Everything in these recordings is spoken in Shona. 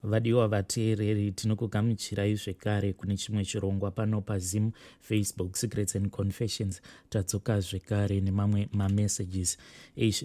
Vadiwa vateereri, tinokugamuchirai zvekare kune chimwe chirongwa pano paZim, Facebook, Secrets and Confessions. Tadzoka zvekare nemamwe mamessages.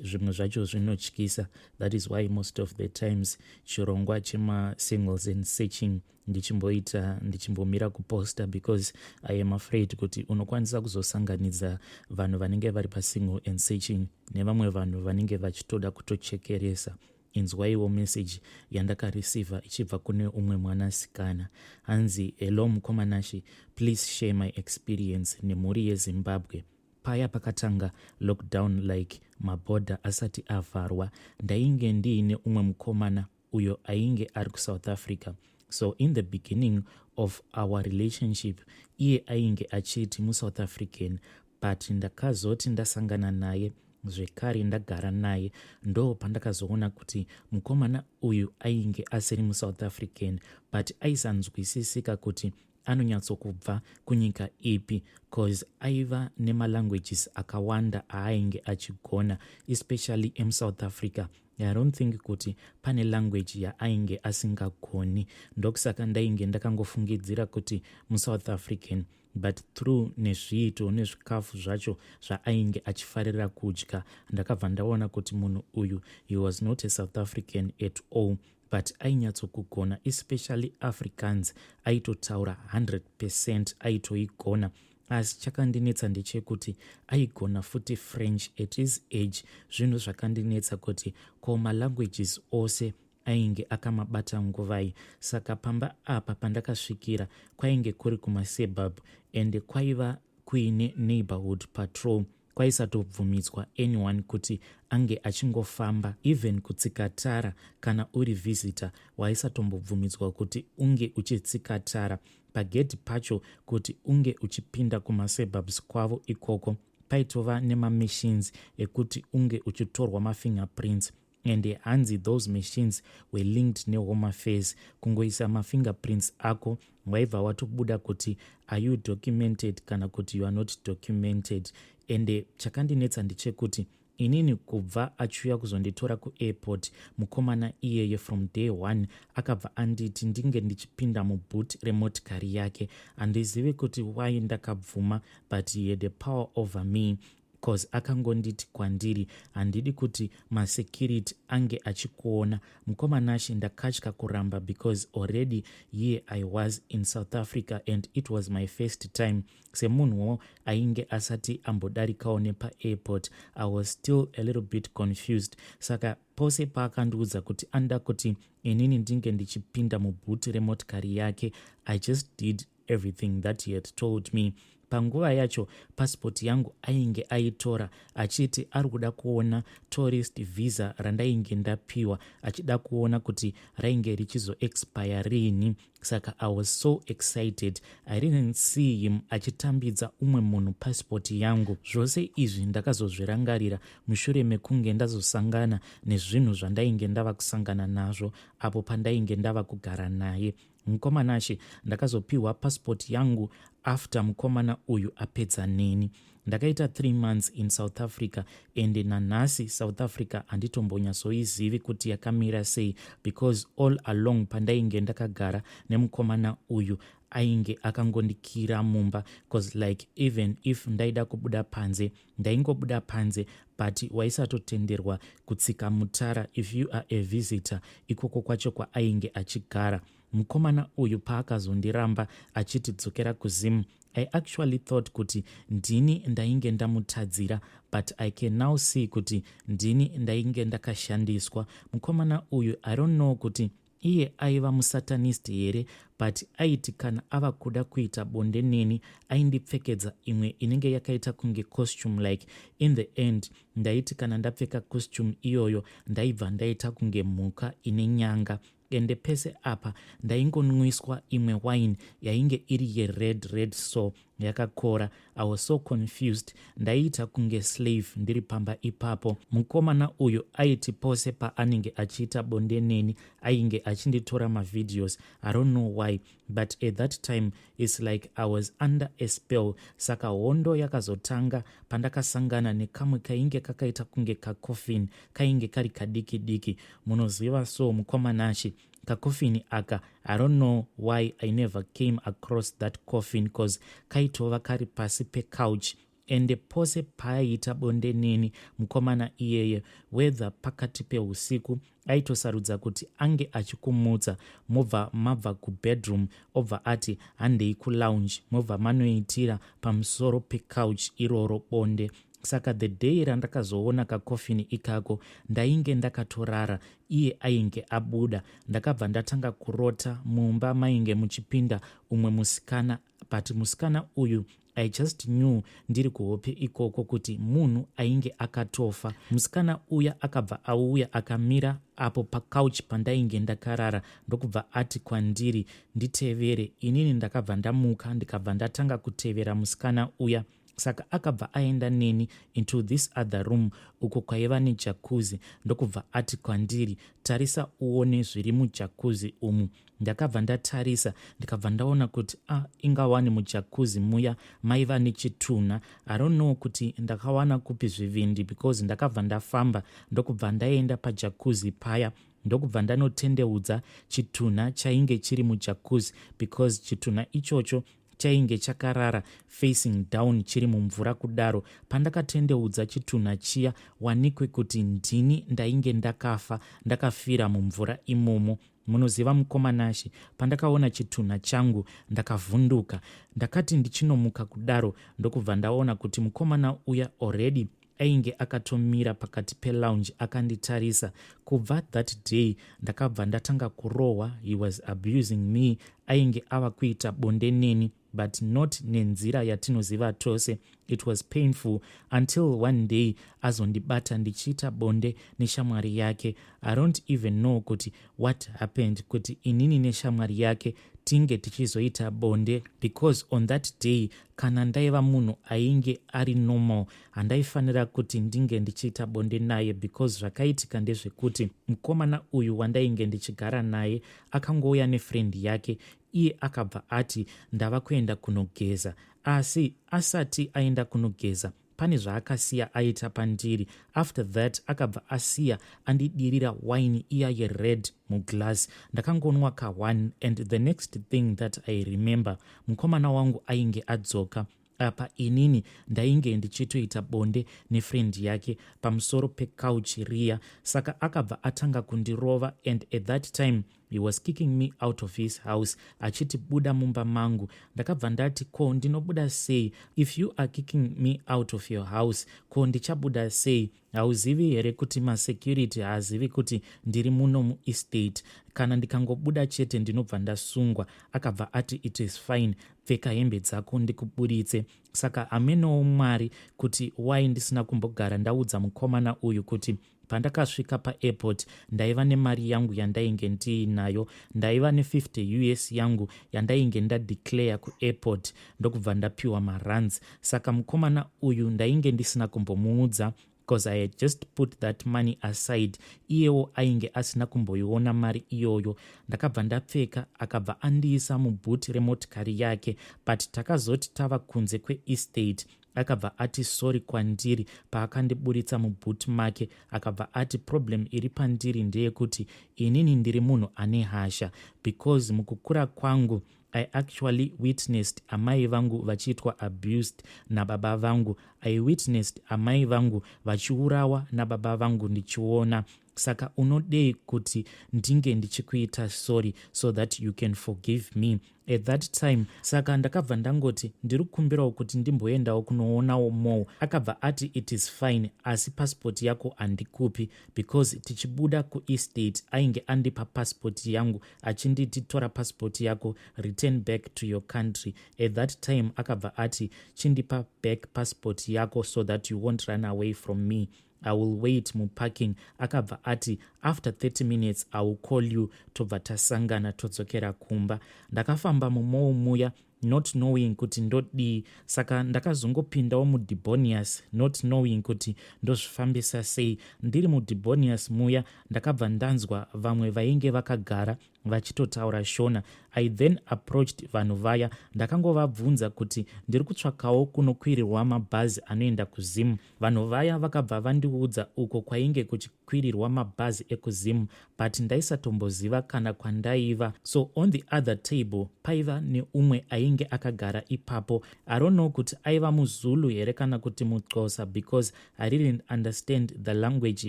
Zvimwe zvacho zvinotyisa. That is why most of the times chirongwa chema singles and searching ndichimbomira kuposta, because I am afraid kuti unokwanisa kuzosanganidza vanhu vanenge vari pasingle and searching nevamwe vanhu vanenge vachitoda kutochekeresa. Inzwaiwo message yandakareceiva ichibva kune umwe mwanasikana. Hanzi, hello mukomanashi, please share my experience nemhuri yeZimbabwe. Paya pakatanga lockdown like mabhodha asati avharwa, ndainge ndiine umwe mukomana uyo ainge ari kuSouth Africa. So in the beginning of our relationship, iye ainge achiti muSouth African, but ndakazoti ndasangana naye zvekare ndagara naye, ndo pandakazoona kuti mukomana uyu ainge asiri muSouth African, but aisanzwisisika kuti anonyatsokubva kunyika ipi, cause aiva nemalanguages akawanda aainge achigona, especially emuSouth Africa. I don't think kuti pane language yaainge asingagoni, ndokusaka ndainge ndakangofungidzira kuti muSouth African, but through nezviito nezvikafu zvacho zvaainge achifarira kudya, ndakabva ndaona kuti munhu uyu, he was not a South African at all, but ainyatsokugona, especially Africans, aitotaura 100%, aitoigona. Asi chakandinetsa ndechekuti aigona futi French at his age. Zvinhu zvakandinetsa kuti koma languages ose ainge akamabata nguvai. Saka pamba apa pandakasvikira kwainge kuri kumaSuburb, and kwaiva kuine neighborhood patrol. Kwaisatobvumidzwa anyone kuti ange achingofamba, even kutsika tara. Kana uri visitor waisatombobvumidzwa kuti unge uchitsika tara. Pagedhi pacho kuti unge uchipinda kumaSuburbs kwavo ikoko, paitova nemamachines ekuti unge uchitorwa mafingerprints, and hanzi those machines were linked neHome Affairs. Kungoisa mafingerprints ako waibva watobuda kuti are you documented kana kuti you are not documented. And chakandinetsa ndechekuti inini kubva achiuya kuzonditora kuairport, mukomana iyeye from day one akabva anditi ndinge ndichipinda mubhuti remotikari yake. Handizivi kuti why ndakabvuma, but he had a power over me, cause akangonditi kwandiri, handidi kuti masecurity ange achikuona. Mukomanashi ndakatya kuramba, because already here I was in South Africa and it was my first time. Semunhuwo ainge asati ambodarikawo nepa-airport, I was still a little bit confused. Saka pose paakandiudza kuti anda kuti inini ndinge ndichipinda mubhuti remotikari yake, I just did everything that he had told me. Panguva yacho passport yangu ainge aitora achiti ari kuda kuona tourist visa randainge ndapiwa, achida kuona kuti rainge richizo expire rini. Saka I was so excited. I didn't see him achitambidza umwe munhu passport yangu. Zvose izvi ndakazozvirangarira mushure mekunge ndazosangana nezvinhu zvandainge ndava kusangana nazvo apo pandainge ndava kugara naye. Mukomanashi ndakazopiwa passport yangu after mukomana uyu apedza neni. Ndakaita 3 months in South Africa, and nanhasi South Africa handitombonyatsoizivi kuti yakamira sei, because all along pandainge ndakagara nemukomana uyu ainge akangondikira mumba, cause like even if ndaida kubuda panze ndaingobuda panze, but waisatotenderwa kutsika mutara if you are a visitor ikoko kwacho kwaainge achigara. Mukomana uyu paakazondiramba achiti dzokera kuZim, I actually thought kuti ndini ndainge ndamutadzira, but I can now see kuti ndini ndainge ndakashandiswa. Mukomana uyu I don't know kuti iye aiva musatanist here, but aiti kana ava kuda kuita bonde neni aindipfekedza imwe inenge yakaita kunge costume, like in the end ndaiti kana ndapfeka costume iyoyo ndaibva ndaita kunge mhuka ine nyanga. Ende pese apa ndaingonwiswa imwe wine yainge iri red so yakakora. I was so confused. Ndaita kunge slave ndiri pamba ipapo. Mukomana uyu aiti pose paanenge achiita bonde neni ainge achinditora mavideos. I don't know why, but at that time it's like I was under a spell. Saka hondo yakazotanga pandakasangana nekamwe kainge kakaita kunge kacoffin, kainge kari kadiki diki. Munoziva so mukomanashi kakofini aka, I don't know why I never came across that coffin cause kaitova kari pasi pecouch ende pose paaita bonde neni mukomana iyeye whether pakati peusiku aitosarudza kuti ange achikumutsa mobva mabva kubedroom obva ati handei kulounge mobva manoitira pamusoro pecouch iroro bonde. Saka the day randakazoona kakofini ikako ndainge ndakatorara, iye ainge abuda. Ndakabva ndatanga kurota mumba mainge muchipinda umwe musikana, but musikana uyu I just knew ndiri kuhope ikoko kuti munhu ainge akatofa. Musikana uya akabva auya akamira apo pacouch pandainge ndakarara ndokubva ati kwandiri nditevere. Inini ndakabva ndamuka ndikabva ndatanga kutevera musikana uya. Saka akabva aenda neni into this other room uko kwaiva nejacuzzi ndokubva ati kwandiri tarisa uone zviri mujacuzzi umu. Ndakabva ndatarisa ndikabva ndaona kuti ingawani mujacuzzi muya maiva nechitunha. I don't know kuti ndakawana kupi zvivindi because ndakabva ndafamba ndokubva ndaenda pajacuzzi paya ndokubva ndanotendeudza chitunha chainge chiri mujacuzzi because chitunha ichocho chainge chakarara facing down chiri mumvura kudaro. Pandakatendeudza chitunha chiya wanikwe kuti ndini ndainge ndakafa ndakafira mumvura imomo. Munoziva mukomanashi, pandakaona chitunha changu ndakavhunduka. Ndakati ndichinomuka kudaro ndokubva ndaona kuti mukomana uya already ainge akatomira pakati pelounge akanditarisa. Kubva that day ndakabva ndatanga kurohwa. He was abusing me. Ainge ava kuita bonde neni but not nenzira yatinoziva tose. It was painful until one day azondibata ndichiita bonde neshamwari yake. I don't even know kuti what happened kuti inini neshamwari yake tinge tichizoita bonde because on that day kana ndaiva munhu ainge ari normal handaifanira kuti ndinge ndichiita bonde naye because zvakaitika ndezvekuti mukomana uyu wandainge ndichigara naye akangouya nefriend yake. Iye akabva ati ndava kuenda kunogeza, asi asati aenda kunogeza pane zvaakasiya aita pandiri. After that akabva asiya andidirira wine iya yered muglass. Ndakangonwa ka1 and the next thing that I remember mukomana wangu ainge adzoka. Apa inini ndainge ndichitoita bonde nefriend yake pamusoro pecouch riya. Saka akabva atanga kundirova and at that time he was kicking me out of his house achiti buda mumba mangu. Ndakabva ndati ko ndinobuda sei? If you are kicking me out of your house ko ndichabuda sei? Hauzivi here kuti masecurity haazivi kuti ndiri muno muestate? Kana ndikangobuda chete ndinobva ndasungwa. Akabva ati it is fine, pfeka hembe dzako ndikuburitse. Saka amenowo Mwari kuti why ndisina kumbogara ndaudza mukomana uyu kuti pandakasvika paairport ndaiva nemari yangu yandainge ndiinayo. Ndaiva ne50 US yangu yandainge ndadeclare kuairport ndokubva ndapiwa maruns. Saka mukomana uyu ndainge ndisina kumbomuudza because I had just put that money aside. Iyewo ainge asina kumboiona mari iyoyo. Ndakabva ndapfeka akabva andiisa mubhuti remotikari yake but takazoti tava kunze kweestate akabva ati sorry kwandiri paakandiburitsa mubhuti make. Akabva ati problem iri pandiri ndeyekuti inini ndiri munhu ane hasha because mukukura kwangu I actually witnessed amai vangu vachiitwa abused nababa vangu. I witnessed amai vangu vachiurawa nababa vangu ndichiona. Saka unodei kuti ndinge ndichikuita sorry so that you can forgive me at that time. Saka ndakabva ndangoti ndiri kukumbirawo kuti ndimboendawo kunoonawo Mo. Akabva ati it is fine asi passport yako handikupi because tichibuda kuestate ainge andipa passport yangu achinditi tora passport yako, return back to your country. At that time akabva ati chindipa back passport yako so that you won't run away from me. I will wait muparking. Akabva ati after 30 minutes I will call you tobva tasangana todzokera kumba. Ndakafamba mumowo muya not knowing kuti ndodii. Saka ndakazongopindawo mudibonius not knowing kuti ndozvifambisa sei. Ndiri mudibonius muya ndakabva ndanzwa vamwe vainge vakagara vachitotaura Shona. I then approached vanhu vaya ndakangovabvunza kuti ndiri kutsvakawo kunokwirirwa mabhazi anoenda kuzimu. Vanhu vaya vakabva vandiudza uko kwainge kuchikwirirwa mabhazi ekuzimu, but ndaisatomboziva kana kwandaiva. So on the other table paiva neumwe ainge akagara ipapo. I don't know kuti aiva muZulu here kana kuti muXhosa, because I didn't understand the language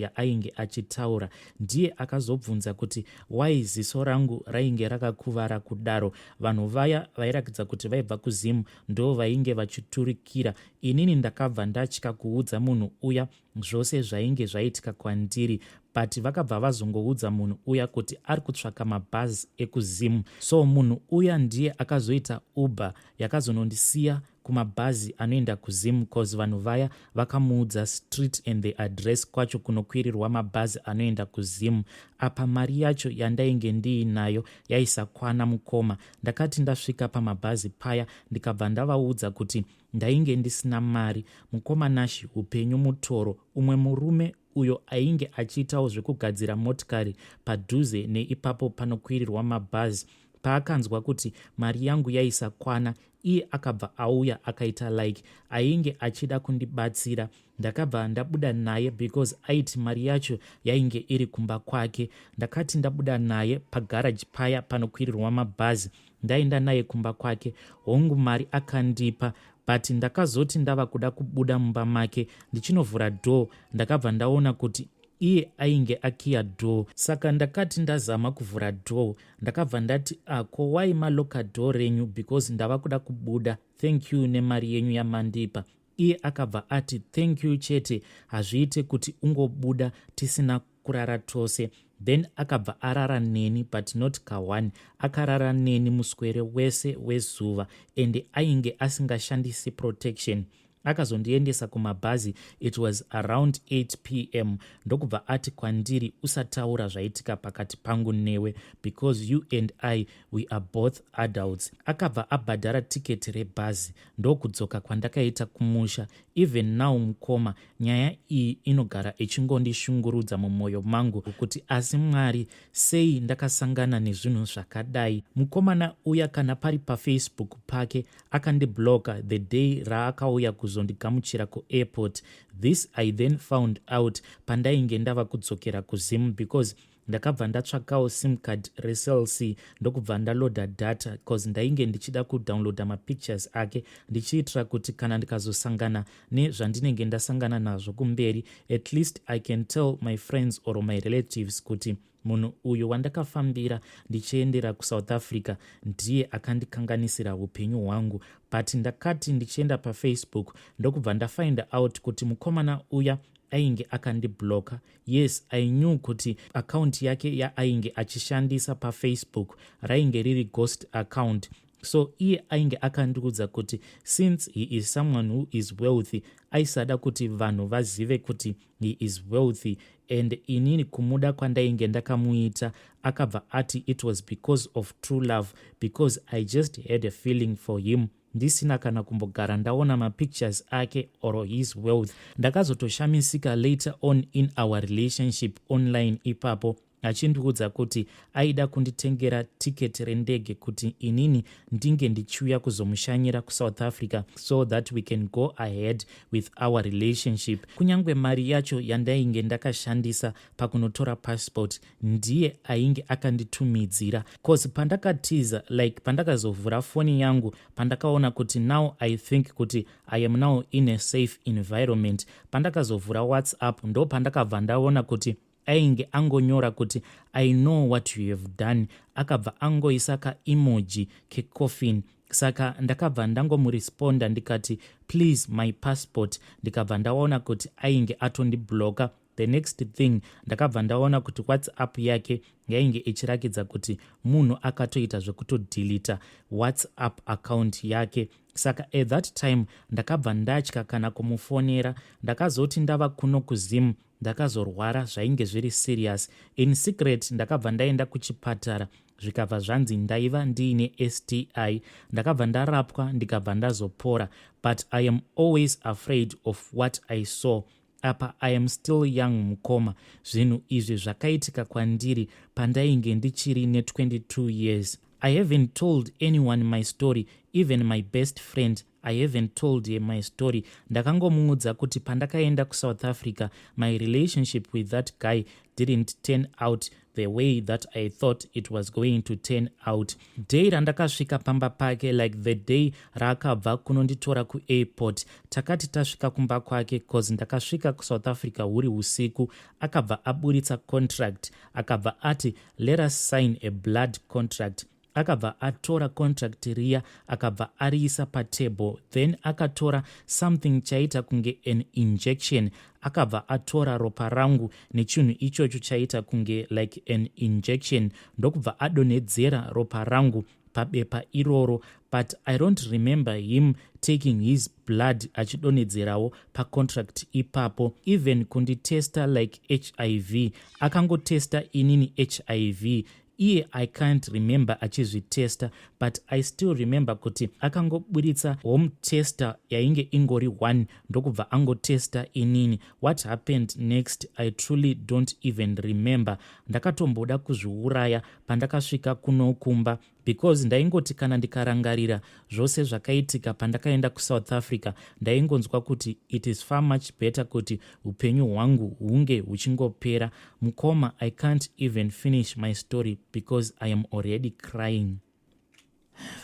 yaainge achitaura. Ndiye akazobvunza kuti why ziso rangu rainge rakakuvara kudaro. Vanhu vaya vairakidza kuti vaibva kuzimu ndo vainge vachiturikira. Inini ndakabva ndatya kuudza munhu uya zvose zvainge zvaitika kwandiri, but vakabva vazongoudza munhu uya kuti ari kutsvaka mabhazi ekuzimu. So munhu uya ndiye akazoita Uber yakazonondisiya kumabhazi anoenda kuzimu, cause vanhu vaya vakamuudza street and the address kwacho kunokwirirwa mabhazi anoenda kuzimu. Apa mari yacho yandainge ndiinayo yaisakwana mukoma. Ndakati ndasvika pamabhazi paya ndikabva ndavaudza kuti ndainge ndisina mari. Mukoma nashi upenyu mutoro. Umwe murume uyo ainge achiitawo zvekugadzira motikari padhuze neipapo panokwirirwa mabhazi, paakanzwa kuti mari yangu yaisakwana, iye akabva auya akaita like ainge achida kundibatsira. Ndakabva ndabuda naye because aiti mari yacho yainge iri kumba kwake. Ndakati ndabuda naye pagaraji paya panokwirirwa mabhazi, ndaenda naye kumba kwake. Hongu mari akandipa, but ndakazoti ndava kuda kubuda mumba make ndichinovhura door, ndakabva ndaona kuti iye ainge akiya door. Saka ndakati ndazama kuvhura door ndakabva ndati ko wai maloka door renyu because ndava kuda kubuda, thank you nemari yenyu yamandipa. Iye akabva ati thank you chete, hazviite kuti ungobuda tisina kurara tose. Then akabva arara neni, but not kawani, akarara neni muswere wese wezuva, ende ainge asingashandisi protection. Akazondiendesa kumabhazi. It was around 8 p.m. ndokubva ati kwandiri usataura zvaitika pakati pangu newe, because you and I we are both adults. Akabva abhadhara tiketi rebhazi ndokudzoka kwandakaita kumusha. Even now mukoma, nyaya iyi inogara ichingondishungurudza mumwoyo mangu kuti asi Mwari, sei ndakasangana nezvinhu zvakadai. Mukomana uya kana pari paFacebook pake akandibloka the day raakauya kuzondigamuchira kuairport. This I then found out pandainge ndava kudzokera kuzimu, because ndakabva ndatsvakawo sim card reCell C ndokubva ndaloda data, because ndainge ndichida kudownloada mapictures ake ndichiitira kuti kana ndikazosangana nezvandinenge ndasangana nazvo kumberi, at least I can tell my friends or my relatives kuti munhu uyu wandakafambira ndichiendera kuSouth Africa ndiye akandikanganisira upenyu hwangu. But ndakati ndichienda paFacebook ndokubva ndafind out kuti mukomana uya ainge akandibloka. Yes, I knew kuti account yake yaainge achishandisa paFacebook rainge riri ghost account. So iye ainge akandiudza kuti since he is someone who is wealthy, aisada kuti vanhu vazive kuti he is wealthy. And inini kumuda kwandainge ndakamuita, akabva ati it was because of true love, because I just had a feeling for him. Ndisina kana kumbogara ndaona mapictures ake or his wealth. Ndakazotoshamisika later on in our relationship online ipapo, achindiudza kuti aida kunditengera tiketi rendege kuti inini ndinge ndichiuya kuzomushanyira kuSouth Africa so that we can go ahead with our relationship. Kunyangwe mari yacho yandainge ndakashandisa pakunotora passport ndiye ainge akanditumidzira, cause pandakatiza like pandakazovhura foni yangu pandakaona kuti now I think kuti I am now in a safe environment, pandakazovhura WhatsApp ndo pandakabva ndaona kuti ainge angonyora kuti I know what you have done, akabva angoisa ka emoji kecoffin. Saka ndakabva ndangomuresponda ndikati please my passport, ndikabva ndaona kuti ainge atondibloka. The next thing ndakabva ndaona kuti WhatsApp yake yainge ichirakidza kuti munhu akatoita zvekutodelita WhatsApp account yake. Saka at that time ndakabva ndatya kana kumufonera. Ndakazoti ndava kuno kuzimu ndakazorwara zvainge zviri serious. In secret ndakabva ndaenda kuchipatara zvikabva zvanzi ndaiva ndiine STI. Ndakabva ndarapwa ndikabva ndazopora, but I am always afraid of what I saw. Apa I am still young mukoma. Zvinhu izvi zvakaitika kwandiri pandainge ndichiri ne22 years. I haven't told anyone my story, even my best friend. I haven't told her my story. Ndakangomuudza kuti pandakaenda kuSouth Africa, my relationship with that guy didn't turn out the way that I thought it was going to turn out. Day randakasvika pamba pake, like the day raakabva kunonditora kuairport, takati tasvika kumba kwake, cause ndakasvika kuSouth Africa huri usiku, akabva aburitsa contract, akabva ati let us sign a blood contract. Akabva atora contract riya akabva ariisa patable, then akatora something chaita kunge an injection, akabva atora ropa rangu nechinhu ichocho chaita kunge like an injection, ndokubva adonhedzera ropa rangu pabepa iroro. But I don't remember him taking his blood achidonhedzerawo pacontract ipapo. Even kunditesta like HIV, akangotesta inini HIV. Iye I can't remember achizvitesta, but I still remember kuti akangoburitsa home tester yainge ingori 1 ndokubva angotesta inini. What happened next I truly don't even remember. Ndakatomboda kuzviuraya pandakasvika kunokumba, because ndaingoti kana ndikarangarira zvose zvakaitika pandakaenda kuSouth Africa, ndaingonzwa kuti it is far much better kuti upenyu hwangu hunge huchingopera. Mukoma, I can't even finish my story because I am already crying.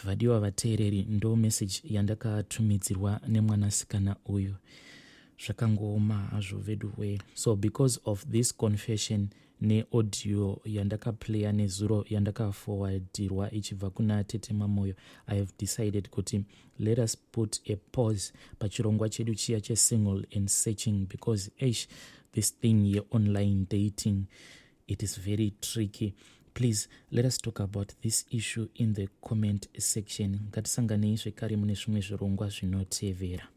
Vadiwa vateereri, ndo message yandakatumidzirwa nemwanasikana uyu. Zvakangooma hazvo veduwe. So because of this confession neaudio yandakaplaya nezuro yandakaforwardirwa ichibva kuna Tete Mamoyo, I have decided kuti let us put a pause pachirongwa chedu chiya chesingle and searching, because this thing here online dating, it is very tricky. Please let us talk about this issue in the comment section. Ngatisanganei zvekare mune zvimwe zvirongwa zvinotevera.